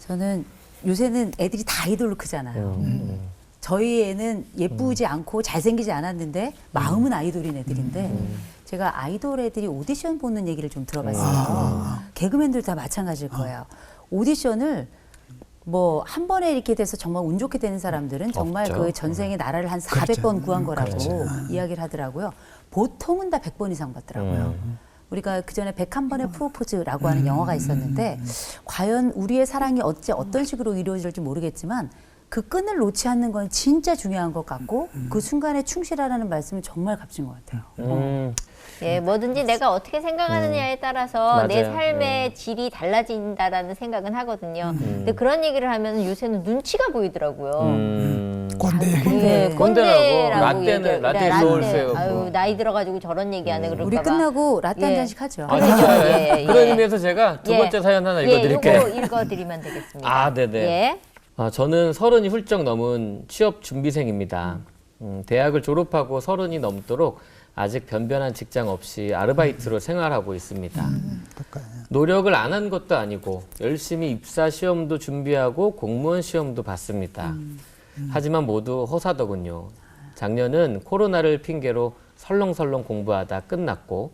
Speaker 4: 저는 요새는 애들이 다 아이돌로 크잖아요. 저희 애는 예쁘지 않고 잘생기지 않았는데 마음은 아이돌인 애들인데 제가 아이돌 애들이 오디션 보는 얘기를 좀 들어봤어요. 개그맨들 다 마찬가지일 거예요. 오디션을 뭐 한 번에 이렇게 돼서 정말 운 좋게 되는 사람들은 정말
Speaker 2: 없죠.
Speaker 4: 그 전생에 나라를 한 400번 구한 거라고
Speaker 3: 그렇죠.
Speaker 4: 이야기를 하더라고요. 보통은 다 100번 이상 받더라고요. 우리가 그 전에 101번의 프로포즈라고 하는 영화가 있었는데 과연 우리의 사랑이 어떤 식으로 이루어질지 모르겠지만 그 끈을 놓지 않는 건 진짜 중요한 것 같고 그 순간에 충실하라는 말씀은 정말 값진 것 같아요.
Speaker 1: 예, 뭐든지 내가 어떻게 생각하느냐에 따라서 내
Speaker 2: 맞아요.
Speaker 1: 삶의 질이 달라진다라는 생각은 하거든요. 근데 그런 얘기를 하면 요새는 눈치가 보이더라고요.
Speaker 3: 꼰대 얘기.
Speaker 1: 네,
Speaker 2: 꼰대라고.
Speaker 1: 꼰대라고
Speaker 2: 라떼는
Speaker 1: 얘기를-
Speaker 2: 라떼
Speaker 1: 라떼.
Speaker 2: 소울 세우고.
Speaker 1: 아유, 나이 들어가지고 저런 얘기하네 그럴까
Speaker 4: 우리
Speaker 1: 봐.
Speaker 4: 끝나고 라떼 한
Speaker 1: 예.
Speaker 4: 잔씩 하죠.
Speaker 2: 아,
Speaker 1: 그러죠.
Speaker 2: 진짜요?
Speaker 1: 예, 예.
Speaker 2: 그런 의미에서 제가 두
Speaker 1: 예.
Speaker 2: 번째 사연 하나
Speaker 1: 예,
Speaker 2: 읽어드릴게요.
Speaker 1: 요거 읽어드리면 되겠습니다.
Speaker 2: 아, 네네.
Speaker 1: 예.
Speaker 2: 저는 30이 훌쩍 넘은 취업 준비생입니다. 대학을 졸업하고 30이 넘도록 아직 변변한 직장 없이 아르바이트로 생활하고 있습니다. 노력을 안 한 것도 아니고 열심히 입사 시험도 준비하고 공무원 시험도 봤습니다. 하지만 모두 허사더군요. 작년은 코로나를 핑계로 설렁설렁 공부하다 끝났고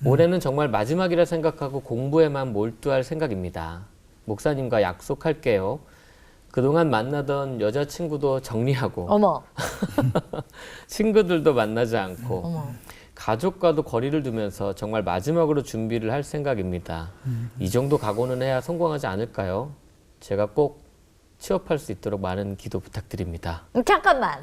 Speaker 2: 올해는 정말 마지막이라 생각하고 공부에만 몰두할 생각입니다. 목사님과 약속할게요. 그동안 만나던 여자친구도 정리하고
Speaker 1: 어머.
Speaker 2: 친구들도 만나지 않고
Speaker 1: 어머.
Speaker 2: 가족과도 거리를 두면서 정말 마지막으로 준비를 할 생각입니다. 이 정도 각오는 해야 성공하지 않을까요? 제가 꼭 취업할 수 있도록 많은 기도 부탁드립니다.
Speaker 1: 잠깐만.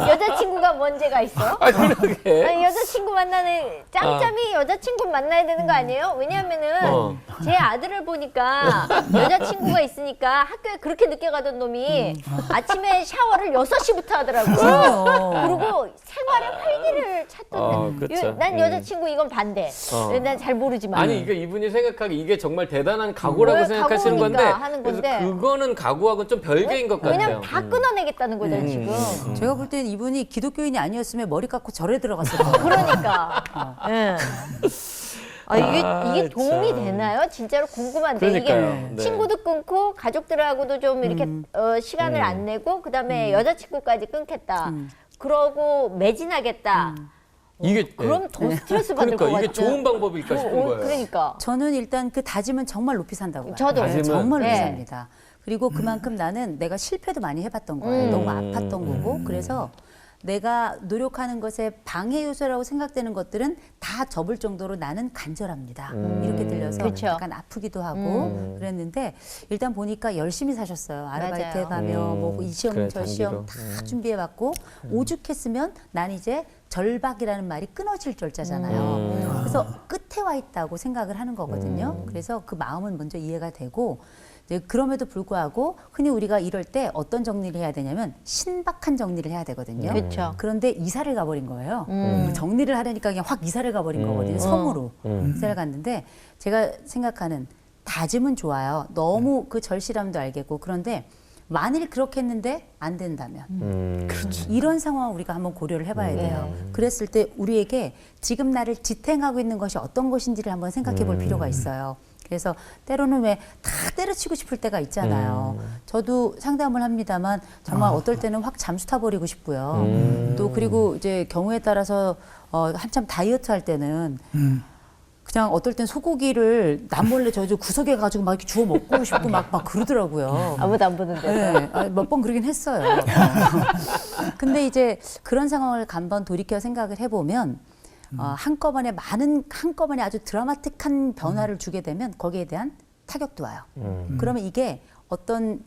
Speaker 1: 여자친구가 문제가 있어?
Speaker 2: 아, 그러게.
Speaker 1: 아니, 여자친구 만나는 짱짬이 여자친구 만나야 되는 거 아니에요? 왜냐하면은 제 아들을 보니까 여자친구가 있으니까 학교에 그렇게 늦게 가던 놈이 아침에 샤워를 6시부터 하더라고요. 그리고 생활의 활기를 찾던데.
Speaker 2: 그쵸.
Speaker 1: 난 여자친구 이건 반대. 난 잘 모르지만.
Speaker 2: 아니 이게 이분이 생각하기 이게 정말 대단한 각오라고 생각하시는 건데,
Speaker 1: 각오니까 하는
Speaker 2: 그래서
Speaker 1: 건데.
Speaker 2: 그거는 각오하고는 좀 별개인 것 같아요.
Speaker 1: 왜냐면 다 끊어내겠다는 거잖아 지금.
Speaker 4: 제가 볼 때는 이분이 기독교인이 아니었으면 머리 깎고 절에 들어갔을 거예요.
Speaker 1: 그러니까. 예. 이게 도움이
Speaker 2: 참.
Speaker 1: 되나요? 진짜로 궁금한데
Speaker 2: 그러니까요.
Speaker 1: 이게
Speaker 2: 네.
Speaker 1: 친구도 끊고 가족들하고도 좀 이렇게 시간을 안 내고 그다음에 여자친구까지 끊겠다. 그러고 매진하겠다.
Speaker 2: 이게
Speaker 1: 그럼 더 스트레스 받을
Speaker 2: 그러니까
Speaker 1: 것 같죠.
Speaker 2: 이게 좋은 방법일까 싶은 거예요.
Speaker 1: 그러니까.
Speaker 4: 저는 일단 그 다짐은 정말 높이 산다고 봐요.
Speaker 1: 저도.
Speaker 2: 다짐은?
Speaker 4: 정말 높이
Speaker 1: 네.
Speaker 4: 삽니다. 그리고 그만큼 나는 내가 실패도 많이 해봤던 거예요. 너무 아팠던 거고. 그래서 내가 노력하는 것에 방해 요소라고 생각되는 것들은 다 접을 정도로 나는 간절합니다. 이렇게 들려서
Speaker 1: 그쵸.
Speaker 4: 약간 아프기도 하고 그랬는데 일단 보니까 열심히 사셨어요. 아르바이트에
Speaker 1: 맞아요.
Speaker 4: 가면 뭐 이 시험
Speaker 2: 그래,
Speaker 4: 저 시험
Speaker 2: 단기로.
Speaker 4: 다 준비해봤고 오죽했으면 난 이제 절박이라는 말이 끊어질 절자잖아요. 그래서 끝에 와 있다고 생각을 하는 거거든요. 그래서 그 마음은 먼저 이해가 되고 이제 그럼에도 불구하고 흔히 우리가 이럴 때 어떤 정리를 해야 되냐면 신박한 정리를 해야 되거든요.
Speaker 1: 그쵸.
Speaker 4: 그런데 이사를 가버린 거예요. 정리를 하려니까 그냥 확 이사를 가버린 거거든요. 섬으로 이사를 갔는데 제가 생각하는 다짐은 좋아요. 너무 그 절실함도 알겠고 그런데 만일 그렇게 했는데 안 된다면 이런 상황을 우리가 한번 고려를 해봐야 돼요. 그랬을 때 우리에게 지금 나를 지탱하고 있는 것이 어떤 것인지를 한번 생각해 볼 필요가 있어요. 그래서 때로는 왜 다 때려치고 싶을 때가 있잖아요. 저도 상담을 합니다만 정말 어떨 때는 확 잠수 타버리고 싶고요. 또 그리고 이제 경우에 따라서 한참 다이어트 할 때는 그냥 어떨 땐 소고기를 남몰래 저 구석에 가지고 막 이렇게 주워 먹고 싶고 막 그러더라고요.
Speaker 1: 아무도 안 보는데.
Speaker 4: 네, 몇 번 그러긴 했어요. 근데 이제 그런 상황을 한번 돌이켜 생각을 해보면 한꺼번에 아주 드라마틱한 변화를 주게 되면 거기에 대한 타격도 와요. 그러면 이게 어떤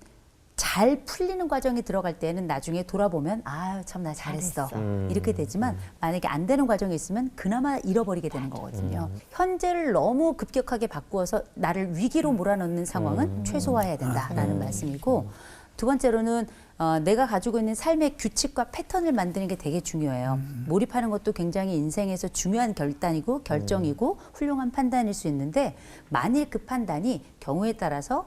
Speaker 4: 잘 풀리는 과정이 들어갈 때는 나중에 돌아보면 아유 참 나 잘했어 이렇게 되지만 만약에 안 되는 과정이 있으면 그나마 잃어버리게 되는 거거든요. 현재를 너무 급격하게 바꾸어서 나를 위기로 몰아넣는 상황은 최소화해야 된다라는 말씀이고 두 번째로는 내가 가지고 있는 삶의 규칙과 패턴을 만드는 게 되게 중요해요. 몰입하는 것도 굉장히 인생에서 중요한 결단이고 결정이고 훌륭한 판단일 수 있는데 만일 그 판단이 경우에 따라서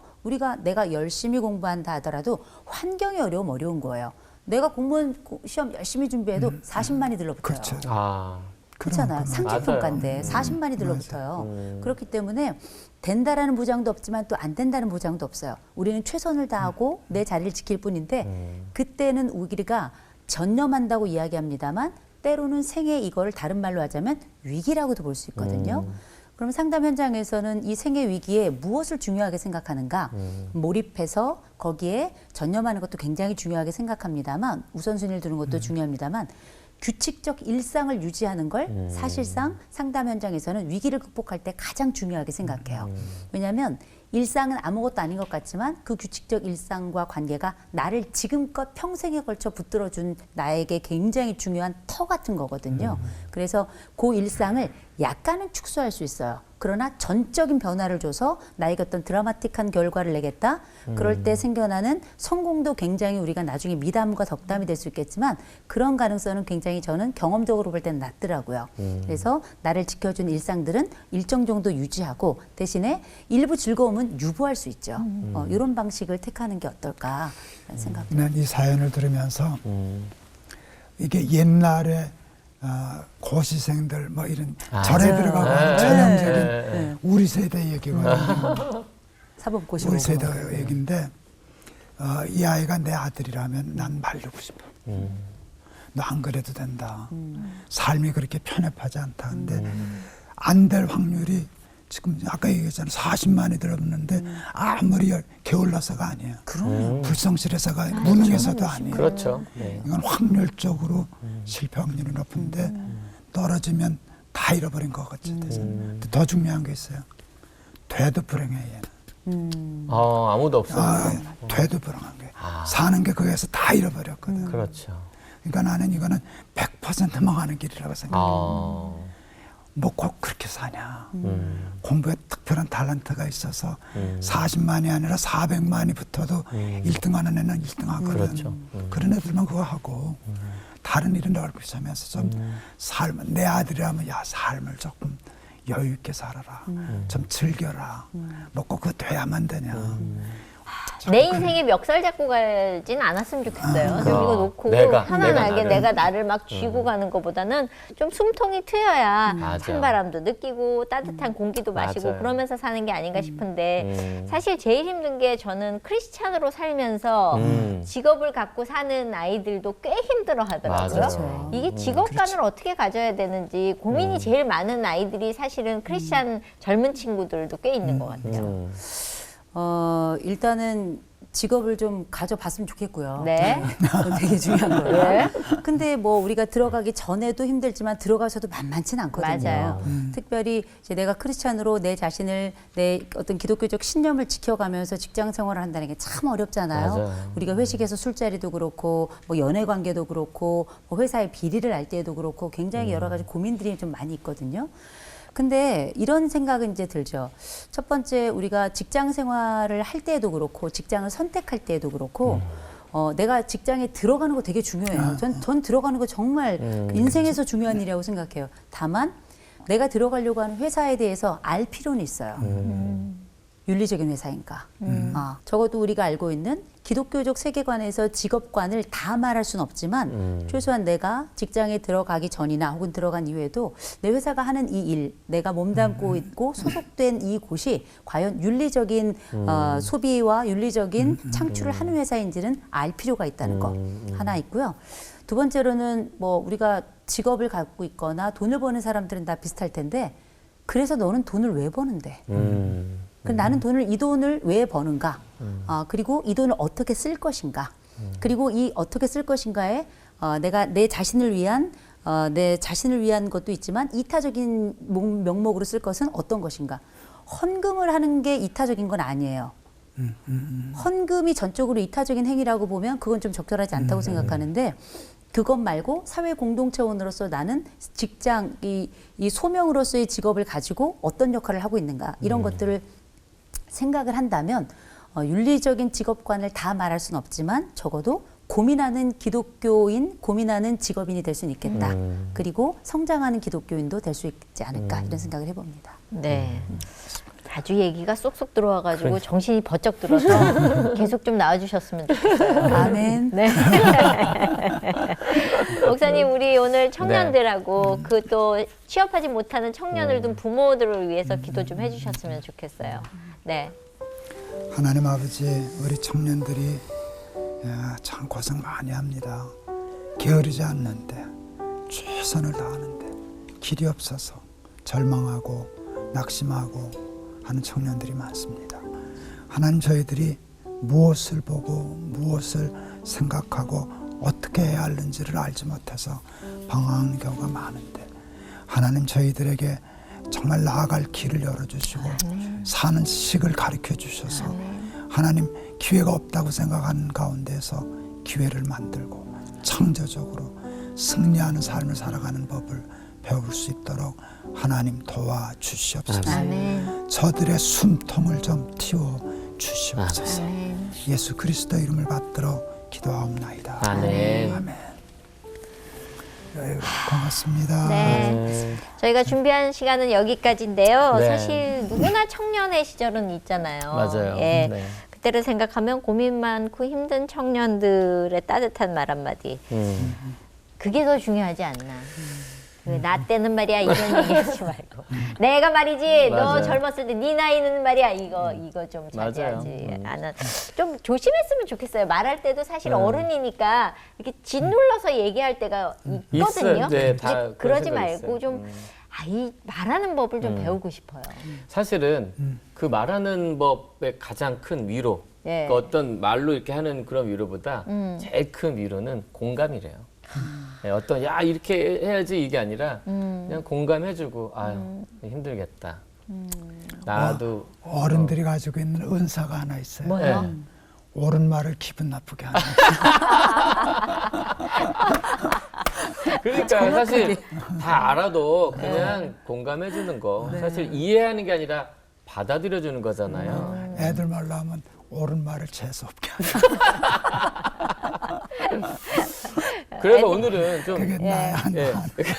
Speaker 4: 내가 열심히 공부한다 하더라도 환경이 어려운 거예요. 내가 공무원 시험 열심히 준비해도 40만이 들러붙어요.
Speaker 3: 그렇죠.
Speaker 4: 그렇잖아. 상식평가인데 40만이 들러붙어요. 그렇기 때문에 된다라는 보장도 없지만 또 안 된다는 보장도 없어요. 우리는 최선을 다하고 내 자리를 지킬 뿐인데 그때는 우리가 전념한다고 이야기합니다만 때로는 생애 이거를 다른 말로 하자면 위기라고도 볼 수 있거든요. 그럼 상담 현장에서는 이 생애 위기에 무엇을 중요하게 생각하는가? 몰입해서 거기에 전념하는 것도 굉장히 중요하게 생각합니다만 우선순위를 두는 것도 중요합니다만 규칙적 일상을 유지하는 걸 사실상 상담 현장에서는 위기를 극복할 때 가장 중요하게 생각해요. 왜냐하면 일상은 아무것도 아닌 것 같지만 그 규칙적 일상과 관계가 나를 지금껏 평생에 걸쳐 붙들어준 나에게 굉장히 중요한 터 같은 거거든요. 그래서 그 일상을 약간은 축소할 수 있어요. 그러나 전적인 변화를 줘서 나에게 어떤 드라마틱한 결과를 내겠다. 그럴 때 생겨나는 성공도 굉장히 우리가 나중에 미담과 덕담이 될 수 있겠지만 그런 가능성은 굉장히 저는 경험적으로 볼 때는 낮더라고요. 그래서 나를 지켜준 일상들은 일정 정도 유지하고 대신에 일부 즐거움은 유보할 수 있죠. 이런 방식을 택하는 게 어떨까 생각합니다.
Speaker 3: 이 사연을 들으면서 이게 옛날에 고시생들 뭐 이런 절에 들어가고 하는 전형적인 우리 세대 얘기거든요.
Speaker 4: 사법고시
Speaker 3: 우리 세대 얘기인데 이 아이가 내 아들이라면 난 말리고 싶어. 너 안 그래도 된다. 삶이 그렇게 편협하지 않다. 근데 안 될 확률이 지금 아까 얘기했잖아 40만이 들었는데 아무리 게을러서가 아니에요. 불성실해서가 무능해서도 아니에요.
Speaker 2: 그렇죠.
Speaker 3: 이건 확률적으로 실패 확률이 높은데 떨어지면 다 잃어버린 것 같이 돼서 더 중요한 게 있어요. 돼도 불행해 얘는.
Speaker 2: 아무도 없어요.
Speaker 3: 돼도 불행한 게 사는 게 거기에서 다 잃어버렸거든.
Speaker 2: 그렇죠.
Speaker 3: 그러니까 나는 이거는 100% 망하는 길이라고 생각해요. 뭐 꼭 그렇게 사냐. 공부에 특별한 탤런트가 있어서 40만이 아니라 400만이 붙어도 1등하는 애는 1등하거든.
Speaker 2: 그렇죠.
Speaker 3: 그런 애들만 그거 하고 다른 일은 넓게 하면서 좀 삶은 내 아들이라면 야 삶을 조금 여유 있게 살아라. 좀 즐겨라. 뭐 꼭 그거 돼야만 되냐.
Speaker 1: 내 인생에 멱살 잡고 가진 않았으면 좋겠어요. 좀 이거 놓고
Speaker 2: 내가
Speaker 1: 편안하게
Speaker 2: 나를.
Speaker 1: 내가 나를 막 쥐고 가는 것보다는 좀 숨통이 트여야
Speaker 2: 맞아.
Speaker 1: 찬바람도 느끼고 따뜻한 공기도 마시고
Speaker 2: 맞아요.
Speaker 1: 그러면서 사는 게 아닌가 싶은데 사실 제일 힘든 게 저는 크리스찬으로 살면서 직업을 갖고 사는 아이들도 꽤 힘들어 하더라고요.
Speaker 2: 맞아요.
Speaker 1: 이게 직업관을 어떻게 가져야 되는지 고민이 제일 많은 아이들이 사실은 크리스찬 젊은 친구들도 꽤 있는 것 같아요.
Speaker 4: 일단은 직업을 좀 가져봤으면 좋겠고요.
Speaker 1: 네.
Speaker 4: 그건 되게 중요한 거예요. 근데 뭐 우리가 들어가기 전에도 힘들지만 들어가서도 만만치는 않거든요.
Speaker 1: 맞아요.
Speaker 4: 특별히 이제 내가 크리스찬으로 내 자신을 내 어떤 기독교적 신념을 지켜가면서 직장 생활을 한다는 게 참 어렵잖아요.
Speaker 2: 맞아요.
Speaker 4: 우리가 회식에서 술자리도 그렇고 뭐 연애 관계도 그렇고 뭐 회사의 비리를 알 때도 그렇고 굉장히 여러 가지 고민들이 좀 많이 있거든요. 근데 이런 생각은 이제 들죠. 첫 번째 우리가 직장 생활을 할 때도 그렇고 직장을 선택할 때도 그렇고 내가 직장에 들어가는 거 되게 중요해요. 전 들어가는 거 정말 인생에서 중요한 일이라고 생각해요. 다만 내가 들어가려고 하는 회사에 대해서 알 필요는 있어요. 윤리적인 회사인가? 적어도 우리가 알고 있는 기독교적 세계관에서 직업관을 다 말할 수는 없지만 최소한 내가 직장에 들어가기 전이나 혹은 들어간 이후에도 내 회사가 하는 이 일, 내가 몸담고 있고 소속된 이 곳이 과연 윤리적인 소비와 윤리적인 창출을 하는 회사인지는 알 필요가 있다는 거 하나 있고요. 두 번째로는 뭐 우리가 직업을 갖고 있거나 돈을 버는 사람들은 다 비슷할 텐데 그래서 너는 돈을 왜 버는데? 나는 이 돈을 왜 버는가? 그리고 이 돈을 어떻게 쓸 것인가? 그리고 이 어떻게 쓸 것인가에 내가 내 자신을 위한 것도 있지만 이타적인 명목으로 쓸 것은 어떤 것인가? 헌금을 하는 게 이타적인 건 아니에요. 헌금이 전적으로 이타적인 행위라고 보면 그건 좀 적절하지 않다고 생각하는데 그것 말고 사회 공동체원으로서 나는 직장, 이 소명으로서의 직업을 가지고 어떤 역할을 하고 있는가 이런 것들을 생각을 한다면 윤리적인 직업관을 다 말할 수는 없지만 적어도 고민하는 기독교인, 고민하는 직업인이 될 수는 있겠다. 그리고 성장하는 기독교인도 될 수 있지 않을까 이런 생각을 해봅니다.
Speaker 1: 네. 아주 얘기가 쏙쏙 들어와가지고 정신이 번쩍 들어서 계속 좀 나와주셨으면 좋겠어요.
Speaker 4: 아멘.
Speaker 1: 네. 목사님, 우리 오늘 청년들하고 그 또 취업하지 못하는 청년을 둔 부모들을 위해서 기도 좀 해주셨으면 좋겠어요. 네.
Speaker 3: 하나님 아버지, 우리 청년들이 참 고생 많이 합니다. 게으르지 않는데 최선을 다하는데 길이 없어서 절망하고 낙심하고 하는 청년들이 많습니다. 하나님, 저희들이 무엇을 보고 무엇을 생각하고 어떻게 해야 하는지를 알지 못해서 방황하는 경우가 많은데 하나님, 저희들에게 정말 나아갈 길을 열어주시고 사는 식을 가르쳐 주셔서 하나님, 기회가 없다고 생각하는 가운데서 기회를 만들고 창조적으로 승리하는 삶을 살아가는 법을 배울 수 있도록 하나님 도와주시옵소서.
Speaker 1: 아멘.
Speaker 3: 저들의 숨통을 좀 틔워 주시옵소서.
Speaker 1: 아멘.
Speaker 3: 예수 그리스도 이름을 받들어 기도하옵나이다.
Speaker 2: 아멘.
Speaker 3: 아멘. 고맙습니다.
Speaker 1: 네. 저희가 준비한 시간은 여기까지인데요.
Speaker 2: 네.
Speaker 1: 사실 누구나 청년의 시절은 있잖아요.
Speaker 2: 맞아요.
Speaker 1: 예.
Speaker 2: 네.
Speaker 1: 그때를 생각하면 고민 많고 힘든 청년들의 따뜻한 말 한마디. 그게 더 중요하지 않나. 나 때는 말이야 이런 얘기하지 말고 내가 말이지 너
Speaker 2: 맞아요.
Speaker 1: 젊었을 때 네 나이는 말이야 이거 좀 자제하지 않아. 좀 조심했으면 좋겠어요. 말할 때도 사실 어른이니까 이렇게 짓눌러서 얘기할 때가 있거든요.
Speaker 2: 있어요. 네, 다
Speaker 1: 근데 그러지
Speaker 2: 그런
Speaker 1: 말고
Speaker 2: 생각이
Speaker 1: 좀 이 말하는 법을 좀 배우고 싶어요.
Speaker 2: 사실은 그 말하는 법의 가장 큰 위로,
Speaker 1: 예.
Speaker 2: 그 어떤 말로 이렇게 하는 그런 위로보다 제일 큰 위로는 공감이래요. 네, 어떤 야 이렇게 해야지 이게 아니라 그냥 공감해주고 아유 힘들겠다. 나도
Speaker 3: 어른들이 가지고 있는 은사가 하나 있어요.
Speaker 1: 뭐요?
Speaker 2: 네.
Speaker 3: 옳은 말을 기분 나쁘게 하는.
Speaker 2: 그러니까 사실 다 알아도 그냥 공감해주는 거 사실 이해하는 게 아니라 받아들여주는 거잖아요.
Speaker 3: 애들 말로 하면 옳은 말을 재수 없게 하는.
Speaker 2: 그래서 오늘은 좀
Speaker 3: 그게 나야.
Speaker 2: 예,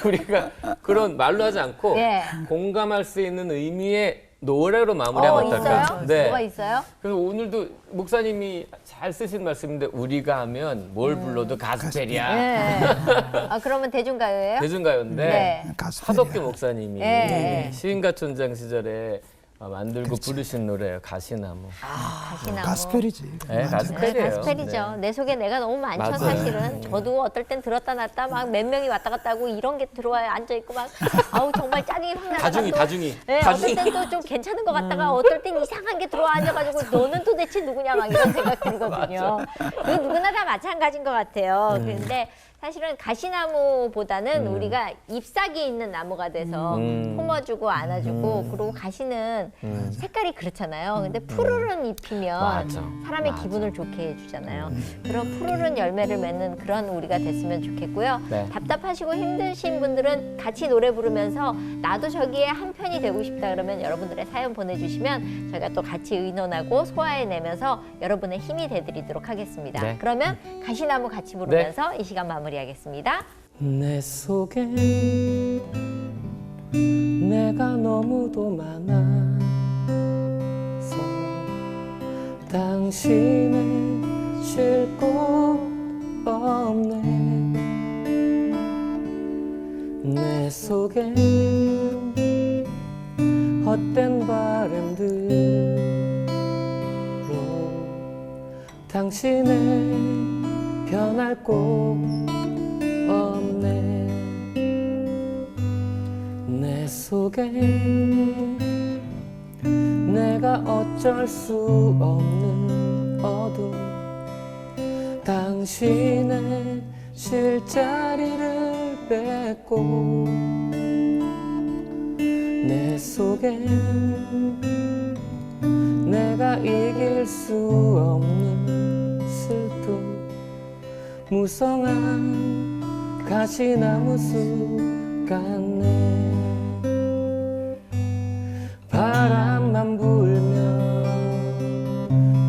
Speaker 2: 우리가 그런 말로 하지 않고
Speaker 1: 예.
Speaker 2: 공감할 수 있는 의미의 노래로 마무리하면 어떨까?
Speaker 1: 있어요? 뭐가 있어요?
Speaker 2: 그래서 오늘도 목사님이 잘 쓰신 말씀인데 우리가 하면 뭘 불러도 가스펠이야.
Speaker 1: 네. 그러면 대중가요예요?
Speaker 2: 대중가요인데
Speaker 1: 네.
Speaker 2: 하덕규 목사님이
Speaker 1: 네.
Speaker 2: 시인가 촌장 시절에 만들고 부르신 노래예요. 가시나무.
Speaker 1: 가시나무.
Speaker 3: 가스펠이지.
Speaker 2: 네,
Speaker 3: 완전
Speaker 2: 가스펠이에요.
Speaker 1: 가스펠이죠.
Speaker 2: 네.
Speaker 1: 내 속에 내가 너무 많죠,
Speaker 2: 맞아요.
Speaker 1: 사실은. 저도 어떨 땐 들었다 놨다 막 몇 명이 왔다 갔다 하고 이런 게 들어와요. 앉아있고 막 아우 정말 짜증이 확 나다가
Speaker 2: 다중이.
Speaker 1: 네, 어떨 땐 또 좀 괜찮은 것 같다가 어떨 땐 이상한 게 들어와 앉아가지고 너는 도대체 누구냐 막 이런 생각 들거든요. 그 누구나 다 마찬가지인 것 같아요. 그런데 사실은 가시나무보다는 우리가 잎사귀 있는 나무가 돼서 품어주고 안아주고 그리고 가시는 색깔이 그렇잖아요. 근데 푸르른 잎이면
Speaker 2: 맞아.
Speaker 1: 사람의
Speaker 2: 맞아.
Speaker 1: 기분을 좋게 해주잖아요. 그런 푸르른 열매를 맺는 그런 우리가 됐으면 좋겠고요.
Speaker 2: 네.
Speaker 1: 답답하시고 힘드신 분들은 같이 노래 부르면서 나도 저기에 한 편이 되고 싶다 그러면 여러분들의 사연 보내주시면 저희가 또 같이 의논하고 소화해내면서 여러분의 힘이 되드리도록 하겠습니다.
Speaker 2: 네.
Speaker 1: 그러면 가시나무 같이 부르면서 이 시간 마무리하겠습니다.
Speaker 2: 내 속엔 내가 너무도 많아서 당신의 쉴 곳 없네. 내 속엔 헛된 바람들로 당신의 변할 곳 없네. 내 속엔 내가 어쩔 수 없는 어둠, 당신의 쉴 자리를 뺏고 내 속엔 내가 이길 수 없는 슬픔, 무성한 가시나무 숲 같네. 바람만 불면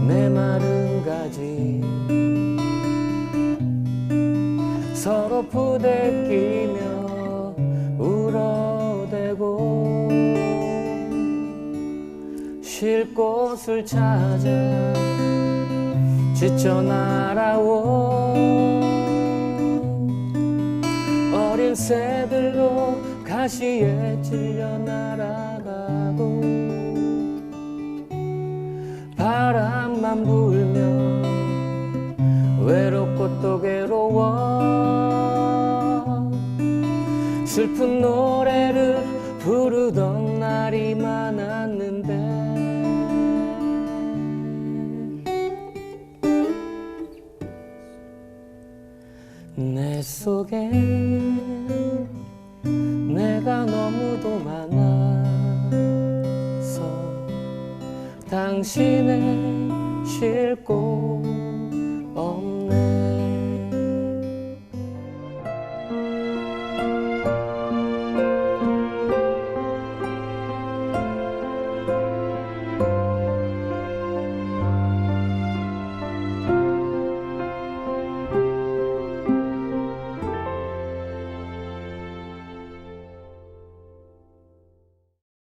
Speaker 2: 메마른 가지 서로 부대끼며 울어대고 쉴 곳을 찾아 지쳐 날아온 어린 새들로 가시에 찔려 날아가고 바람만 불면 외롭고 또 괴로워 슬픈 노래를 부르던 날이 많았는데 내 속엔 내가 너무도 많아서 당신의 쉴 곳 없네.